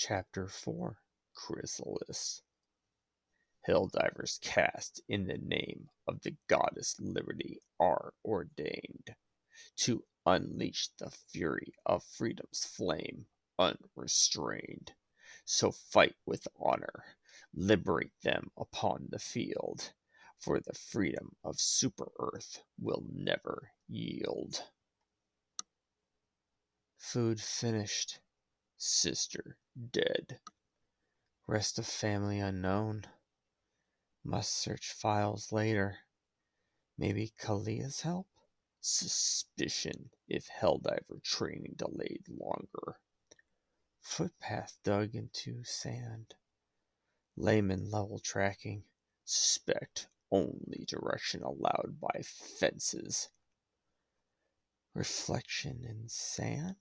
Chapter 4, Chrysalis. Helldivers cast in the name of the goddess Liberty are ordained to unleash the fury of freedom's flame unrestrained. So fight with honor, liberate them upon the field, for the freedom of Super Earth will never yield. Food finished, sister dead. Rest of family unknown. Must search files later. Maybe Kalia's help? Suspicion if Helldiver training delayed longer. Footpath dug into sand. Layman level tracking. Suspect only direction allowed by fences. Reflection in sand?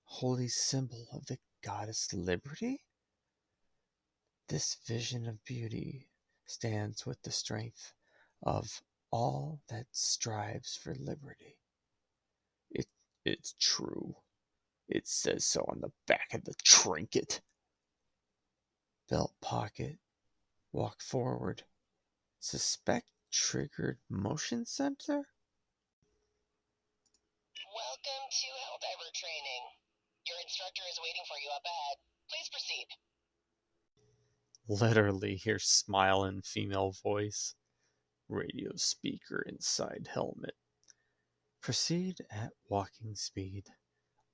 Holy symbol of the goddess Liberty? This vision of beauty stands with the strength of all that strives for liberty. It's true. It says so on the back of the trinket. Belt pocket. Walk forward. Suspect triggered motion sensor? Welcome to Helldiver training. Your instructor is waiting for you up ahead. Please proceed. Literally hear smiling female voice. Radio speaker inside helmet. Proceed at walking speed.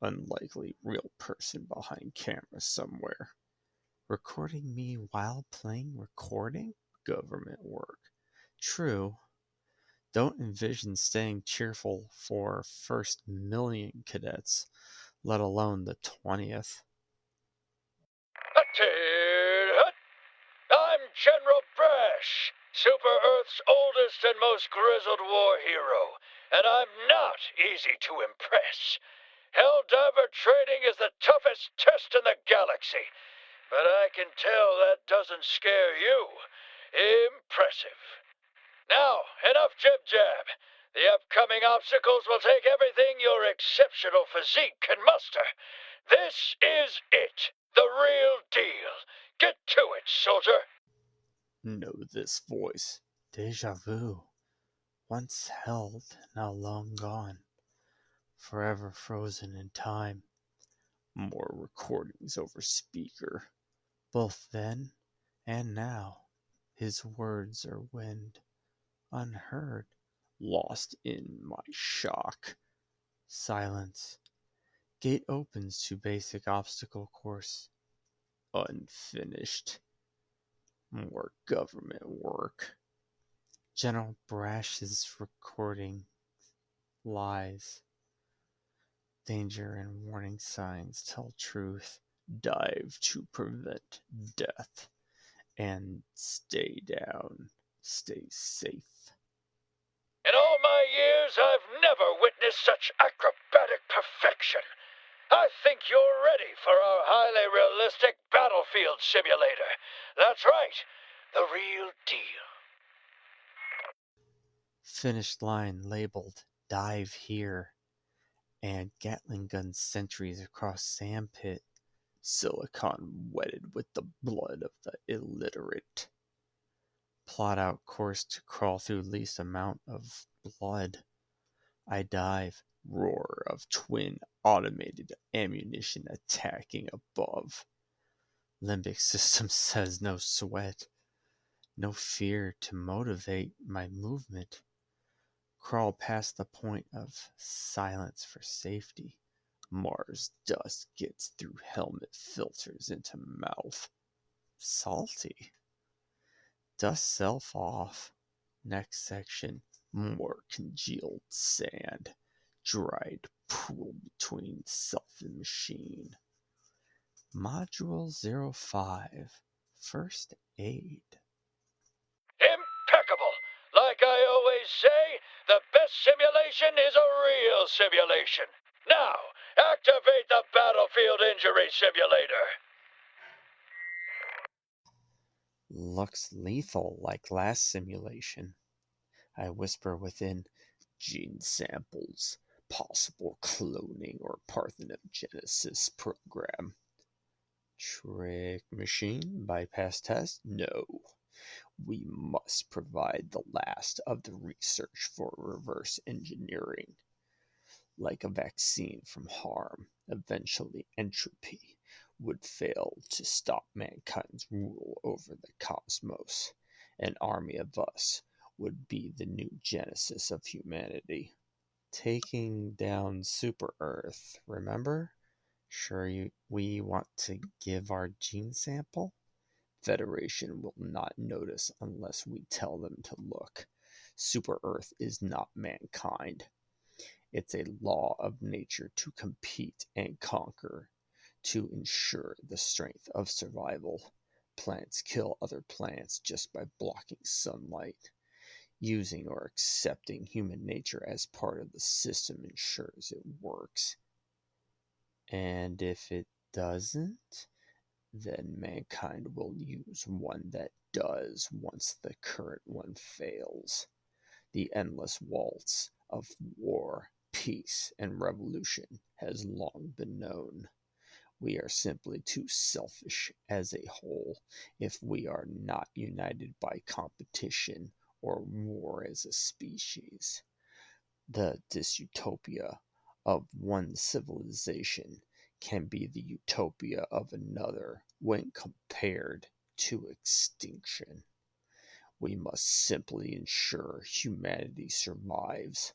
Unlikely real person behind camera somewhere. Recording me while playing recording? Government work. True. Don't envision staying cheerful for first million cadets, let alone the 20th. I'm General Brash, Super Earth's oldest and most grizzled war hero, and I'm not easy to impress. Helldiver training is the toughest test in the galaxy, but I can tell that doesn't scare you. Impressive. Now, enough jib-jab. The upcoming obstacles will take everything your exceptional physique can muster. This is it, the real deal. Get to it, soldier. Know this voice. Deja vu. Once held, now long gone. Forever frozen in time. More recordings over speaker. Both then and now. His words are wind. Unheard. Lost in my shock. Silence. Gate opens to basic obstacle course. Unfinished. More government work. General Brash's recording lies. Danger and warning signs tell truth. Dive to prevent death. And stay down. Stay safe. In all my years, I've never witnessed such acrobatic perfection. I think you're ready for our highly realistic battlefield simulator. That's right, the real deal. Finish line labeled Dive Here. And Gatling gun sentries across sandpit. Silicon wetted with the blood of the illiterate. Plot out course to crawl through least amount of blood. I dive. Roar of twin automated ammunition attacking above. Limbic system says no sweat. No fear to motivate my movement. Crawl past the point of silence for safety. Mars dust gets through helmet filters into mouth. Salty. Dust self off. Next section. More congealed sand. Dried pool between self and machine. Module 05. First aid. Impeccable! Like I always say, the best simulation is a real simulation. Now, activate the battlefield injury simulator. Looks lethal like last simulation. I whisper within. Gene samples. Possible cloning or parthenogenesis program. Trick machine bypass test? No. We must provide the last of the research for reverse engineering. Like a vaccine from harm, eventually entropy would fail to stop mankind's rule over the cosmos. An army of us would be the new genesis of humanity. Taking down Super Earth, remember? Sure we want to give our gene sample? Federation will not notice unless we tell them to look. Super Earth is not mankind. It's a law of nature to compete and conquer, to ensure the strength of survival. Plants kill other plants just by blocking sunlight. Using or accepting human nature as part of the system ensures it works. And if it doesn't, then mankind will use one that does once the current one fails. The endless waltz of war, peace, and revolution has long been known. We are simply too selfish as a whole if we are not united by competition or war as a species. The dystopia of one civilization can be the utopia of another when compared to extinction. We must simply ensure humanity survives.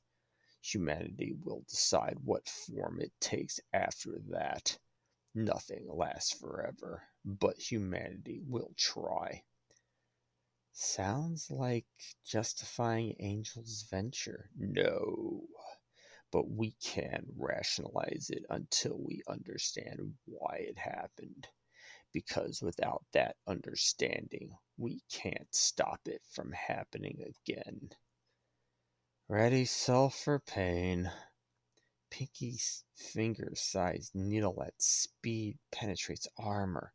Humanity will decide what form it takes after that. Nothing lasts forever, but humanity will try. Sounds like justifying Angel's venture. No, but we can rationalize it until we understand why it happened. Because without that understanding, we can't stop it from happening again. Ready, self, for pain. Pinky's finger-sized needle at speed penetrates armor,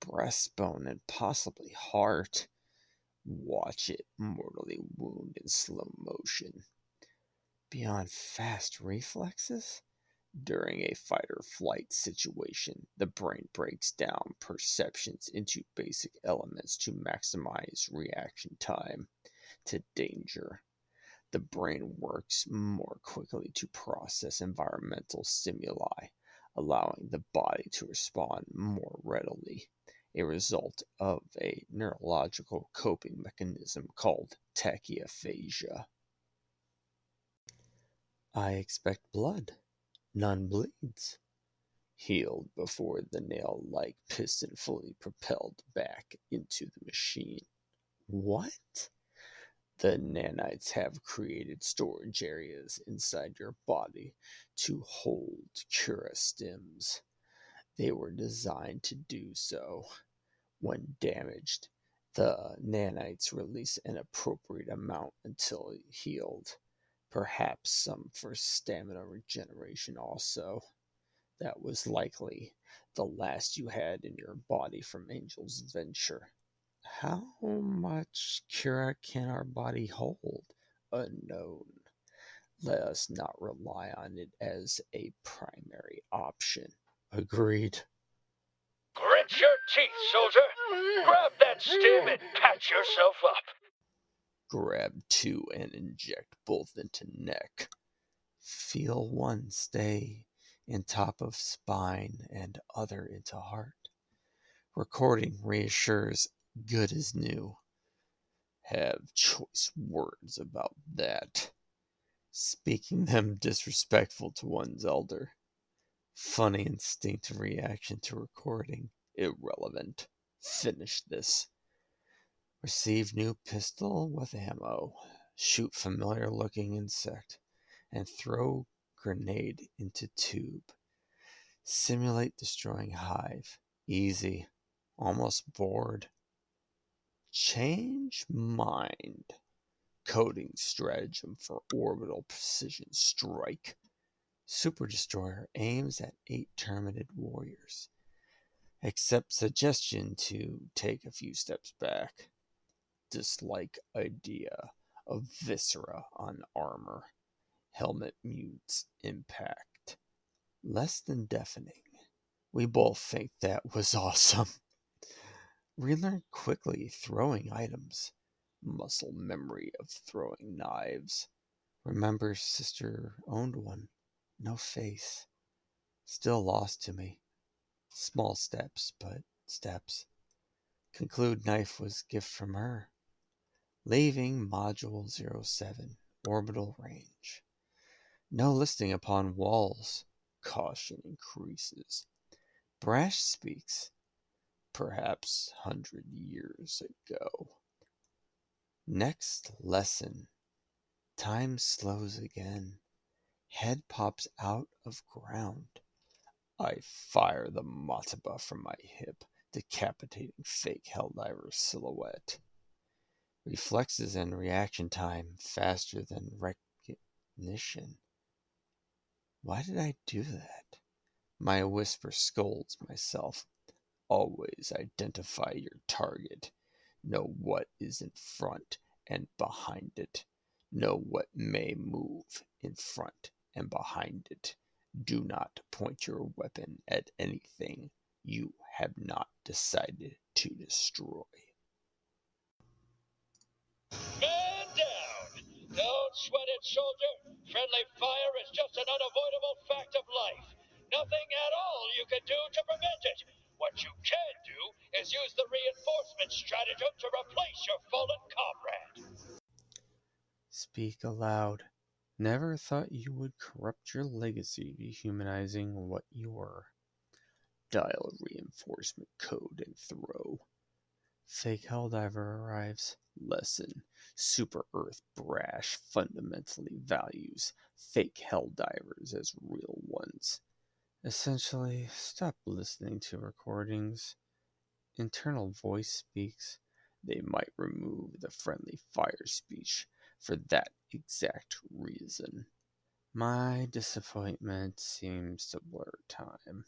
breastbone, and possibly heart. Watch it mortally wound in slow motion. Beyond fast reflexes? During a fight-or-flight situation, the brain breaks down perceptions into basic elements to maximize reaction time to danger. The brain works more quickly to process environmental stimuli, allowing the body to respond more readily, a result of a neurological coping mechanism called tachyphagia. I expect blood. None bleeds. Healed before the nail-like piston fully propelled back into the machine. What? The nanites have created storage areas inside your body to hold cura stims. They were designed to do so. When damaged, the nanites release an appropriate amount until healed. Perhaps some for stamina regeneration also. That was likely the last you had in your body from Angel's venture. How much cura can our body hold? Unknown. Let us not rely on it as a primary option. Agreed. Grit your teeth, soldier. Grab that stim and patch yourself up. Grab two and inject both into neck. Feel one stay in top of spine and other into heart. Recording reassures good as new. Have choice words about that. Speaking them disrespectful to one's elder. Funny instinctive reaction to recording. Irrelevant. Finish this. Receive new pistol with ammo. Shoot familiar looking insect. And throw grenade into tube. Simulate destroying hive. Easy. Almost bored. Change mind. Coding stratagem for orbital precision strike. Super Destroyer aims at 8 Terminated warriors. Accept suggestion to take a few steps back. Dislike idea of viscera on armor. Helmet mutes impact. Less than deafening. We both think that was awesome. Relearn quickly throwing items. Muscle memory of throwing knives. Remember sister owned one. No face. Still lost to me. Small steps, but steps. Conclude knife was gift from her. Leaving Module 07. Orbital range. No listing upon walls. Caution increases. Brash speaks. Perhaps 100 years ago. Next lesson. Time slows again. Head pops out of ground. I fire the mataba from my hip, decapitating fake Helldiver silhouette. Reflexes and reaction time faster than recognition. Why did I do that? My whisper scolds myself. Always identify your target. Know what is in front and behind it. Know what may move in front and behind it. Do not point your weapon at anything you have not decided to destroy. Man down! Don't sweat it, soldier. Friendly fire is just an unavoidable fact of life. Nothing at all you can do to prevent it. What you can do is use the reinforcement stratagem to replace your fallen comrade. Speak aloud. Never thought you would corrupt your legacy, dehumanizing what you were. Dial reinforcement code and throw. Fake Helldiver arrives. Lesson. Super Earth brash fundamentally values fake Helldivers as real ones. Essentially, stop listening to recordings. Internal voice speaks. They might remove the friendly fire speech for that exact reason. My disappointment seems to blur time.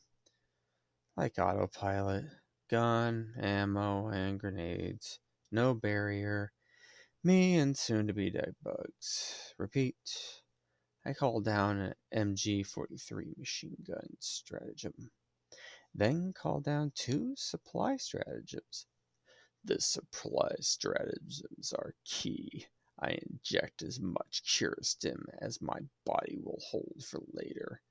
Like autopilot, gun, ammo, and grenades. No barrier. Me and soon-to-be dead bugs. Repeat. I call down an MG-43 machine gun stratagem. Then call down 2 supply stratagems. The supply stratagems are key. I inject as much Curistim as my body will hold for later.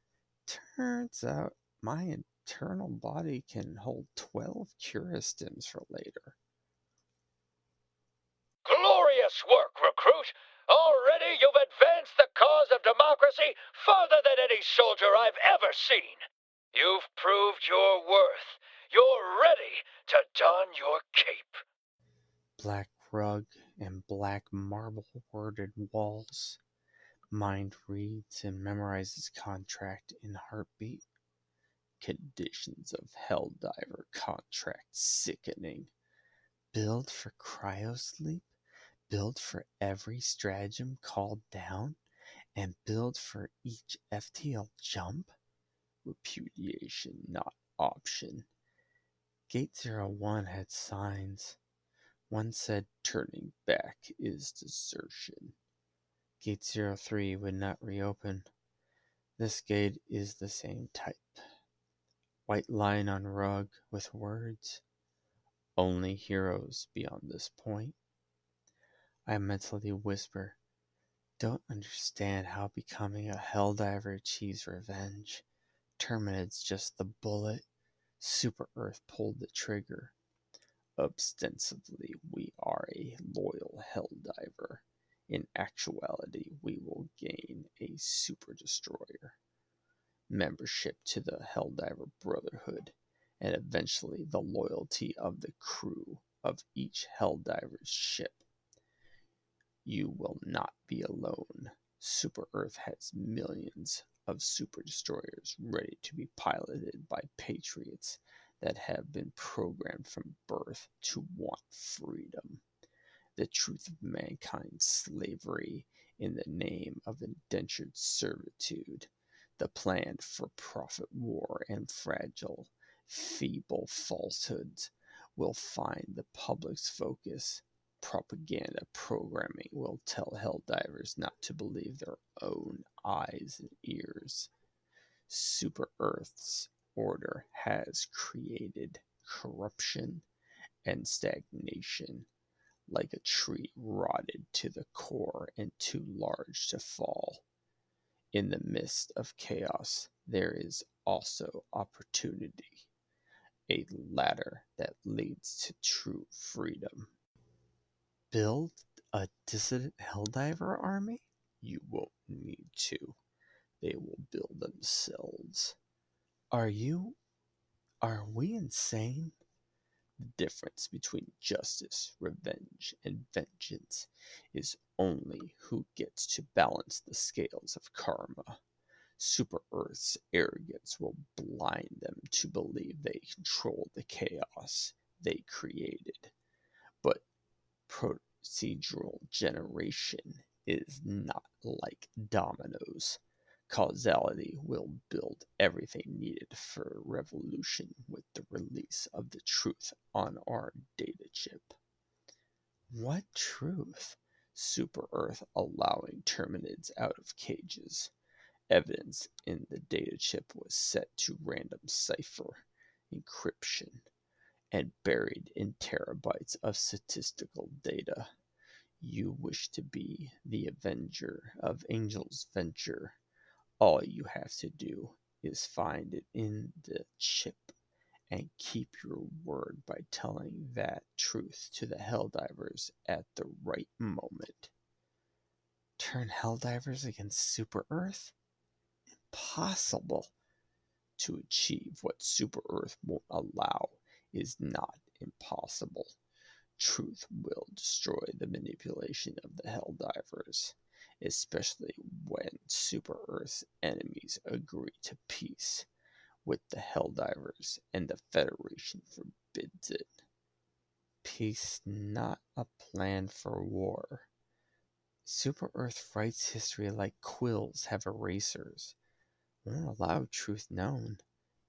Turns out my internal body can hold 12 Curistims for later. Glorious work, recruit! Already you've advanced the cause of democracy farther than any soldier I've ever seen. You've proved your worth. You're ready to don your cape. Black rug and black marble worded walls. Mind reads and memorizes contract in heartbeat. Conditions of Helldiver contract sickening. Build for cryosleep, build for every stratagem called down, and build for each FTL jump? Repudiation, not option. Gate 01 had signs. One said turning back is desertion. Gate 03 would not reopen. This gate is the same type. White line on rug with words. Only heroes beyond this point. I mentally whisper, don't understand how becoming a Helldiver achieves revenge. Terminid's just the bullet. Super Earth pulled the trigger. Ostensibly, we are a loyal Helldiver. In actuality, we will gain a super destroyer, membership to the Helldiver Brotherhood, and eventually the loyalty of the crew of each Helldiver's ship. You will not be alone. Super Earth has millions of super destroyers ready to be piloted by patriots that have been programmed from birth to want freedom. The truth of mankind's slavery in the name of indentured servitude. The planned for-profit war and fragile, feeble falsehoods will find the public's focus. Propaganda programming will tell Helldivers not to believe their own eyes and ears. Super Earth's order has created corruption and stagnation, like a tree rotted to the core and too large to fall. In the midst of chaos, there is also opportunity, a ladder that leads to true freedom. Build a dissident Helldiver army? You won't need to. They will build themselves. Are we insane? The difference between justice, revenge, and vengeance is only who gets to balance the scales of karma. Super Earth's arrogance will blind them to believe they control the chaos they created. But procedural generation is not like dominoes. Causality will build everything needed for revolution with the release of the truth on our data chip. What truth? Super Earth allowing Terminids out of cages. Evidence in the data chip was set to random cipher encryption and buried in terabytes of statistical data. You wish to be the avenger of Angel's venture. All you have to do is find it in the chip and keep your word by telling that truth to the Helldivers at the right moment. Turn Helldivers against Super Earth? Impossible. To achieve what Super Earth won't allow is not impossible. Truth will destroy the manipulation of the Helldivers, especially when Super Earth's enemies agree to peace with the Helldivers and the Federation forbids it. Peace, not a plan for war. Super Earth writes history like quills have erasers. Won't allow truth known.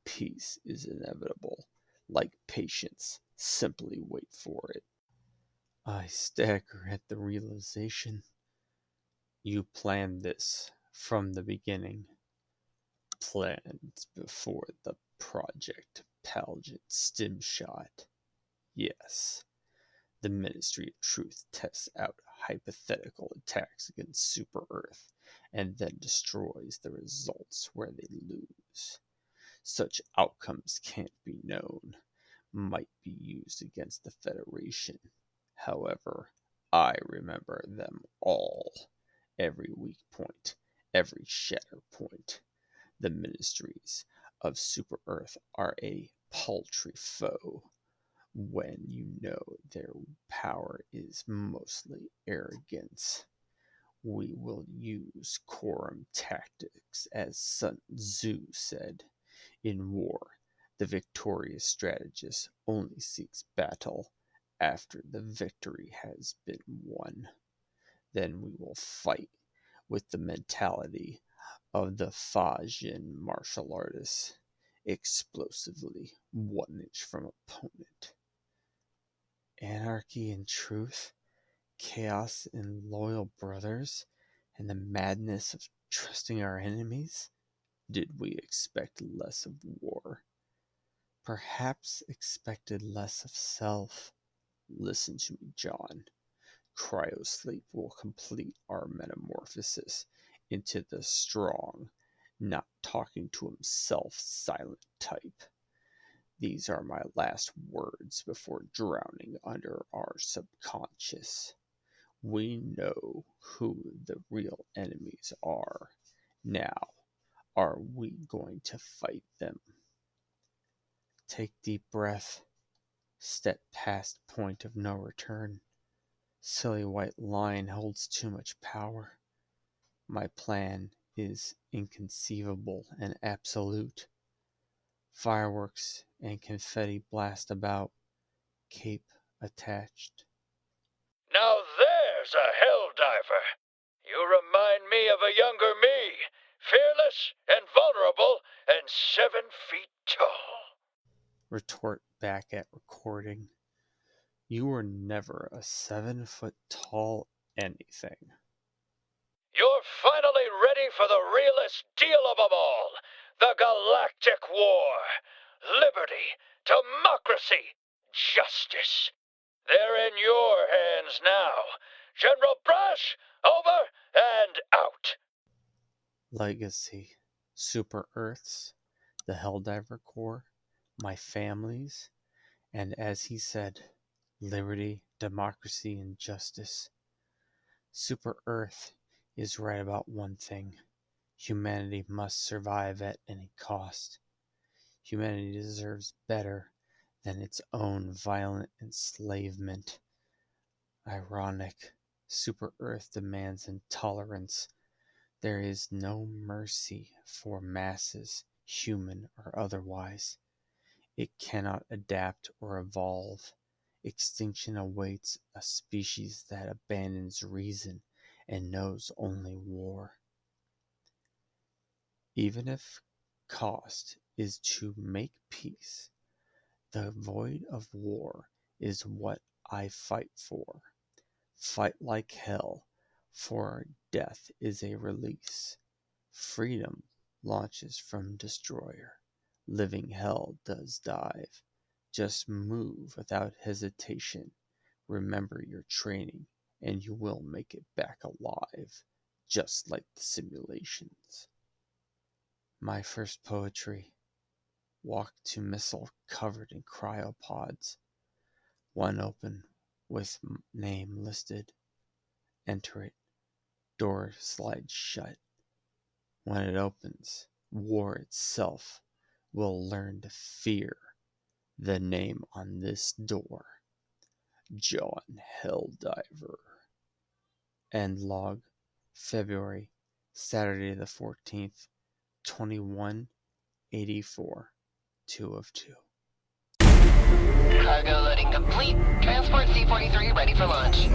Peace is inevitable. Like patience, simply wait for it. I stagger at the realization. You planned this from the beginning. Planned before the Project P.A.L.G.E.N stim shot. Yes, the Ministry of Truth tests out hypothetical attacks against Super Earth and then destroys the results where they lose. Such outcomes can't be known, might be used against the Federation. However, I remember them all. Every weak point, every shatter point. The ministries of Super Earth are a paltry foe when you know their power is mostly arrogance. We will use quorum tactics, as Sun Tzu said. In war, the victorious strategist only seeks battle after the victory has been won. Then we will fight with the mentality of the P.A.L.G.E.N martial artist, explosively 1 inch from opponent. Anarchy and truth, chaos and loyal brothers, and the madness of trusting our enemies? Did we expect less of war? Perhaps expected less of self. Listen to me, John. Cryosleep will complete our metamorphosis into the strong, not talking to himself silent type. These are my last words before drowning under our subconscious. We know who the real enemies are. Now, are we going to fight them? Take deep breath. Step past point of no return. Silly white line holds too much power. My plan is inconceivable and absolute. Fireworks and confetti blast about, cape attached. Now there's a Helldiver. You remind me of a younger me, fearless and vulnerable and 7 feet tall. Retort back at recording. You were never a 7-foot tall anything. You're finally ready for the realest deal of 'em all. The Galactic War. Liberty, democracy, justice. They're in your hands now. General Brash, over and out. Legacy, Super Earths, the Helldiver Corps, my families, and as he said, liberty, democracy, and justice. Super Earth is right about one thing. Humanity must survive at any cost. Humanity deserves better than its own violent enslavement. Ironic, Super Earth demands intolerance. There is no mercy for masses, human or otherwise. It cannot adapt or evolve. Extinction awaits a species that abandons reason and knows only war. Even if cost is to make peace, the void of war is what I fight for. Fight like hell, for death is a release. Freedom launches from destroyer. Living hell does dive. Just move without hesitation. Remember your training, and you will make it back alive, just like the simulations. My first poetry. Walk to missile covered in cryopods. One open with name listed. Enter it. Door slides shut. When it opens, war itself will learn to fear the name on this door. John Helldiver. End log, February, Saturday the 14th, 2184, 2 of 2. Cargo loading complete. Transport C-43 ready for launch.